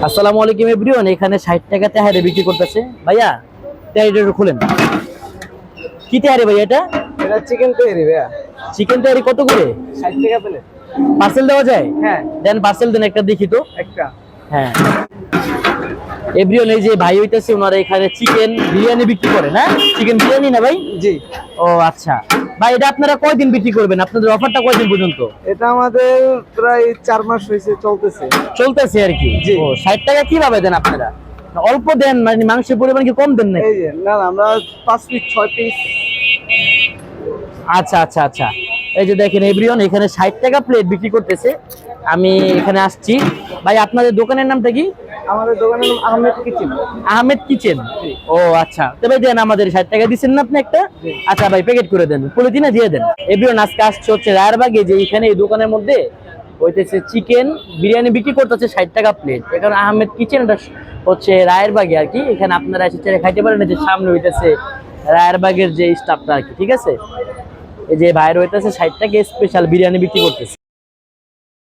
আসসালামু আলাইকুম এভরিওয়ান। এখানে 60 টাকা তেহারি বিক্রি করতেছে। ভাইয়া তেহারিটা একটু খুলেন। কি তেহারি ভাইয়া এটা? এটা চিকেন তৈরি ভাইয়া। চিকেন তেহারি কত করে? 60 টাকা প্লেট। পার্সেল দেওয়া যায়? হ্যাঁ দেন পার্সেল দেন একটা দেখি তো। একটা। হ্যাঁ এভরিওয়ান, এই যে ভাই হইতাছে ওনারা এখানে চিকেন বিরিয়ানি বিক্রি করে না? চিকেন বিরিয়ানি না ভাই? জি। ও আচ্ছা ভাই, এটা আপনারা কয়দিন বিক্রি করবেন? আপনাদের অফারটা কয়দিন পর্যন্ত? এটা আমাদের প্রায় 4 মাস হয়েছে চলতেছে। চলতেছে আর কি। জি। ও 60 টাকা কিভাবে দেন আপনারা? অল্প দেন মানে মাংসের পরিমাণ কি কম দেন নাকি? এই যে না আমরা 5 পিস 6 পিস। আচ্ছা আচ্ছা আচ্ছা, এই যে দেখেন এভরিওয়ান, এখানে 60 টাকা প্লেট বিক্রি করতেছে। আমি এখানে আসছি। ভাই আপনাদের দোকানের নামটা কি? আমাদের দোকানের নাম আহমেদ কিচেন। আহমেদ কিচেন। জি। ও আচ্ছা, তবে দেন আমাদের 60 টাকা দিচ্ছেন না আপনি একটা? জি। আচ্ছা ভাই, প্যাকেট করে দেন, পলিথিনে দিয়ে দেন। এভরিওয়ান, আজকে আসছে হচ্ছে রায়েরবাগে, যে এখানে এই দোকানের মধ্যে হইতেছে চিকেন বিরিয়ানি বিক্রি করতেছে 60 টাকা প্লেট। এখানে আহমেদ কিচেন, এটা হচ্ছে রায়েরবাগে আর কি। এখানে আপনারা এসে চেয়ে খাইতে পারেন। যে সামনে হইতেছে রায়েরবাগের যে স্টাফটা আর কি, ঠিক আছে? এই যে বাইরে হইতেছে 60 টাকা স্পেশাল বিরিয়ানি বিক্রি করতেছে।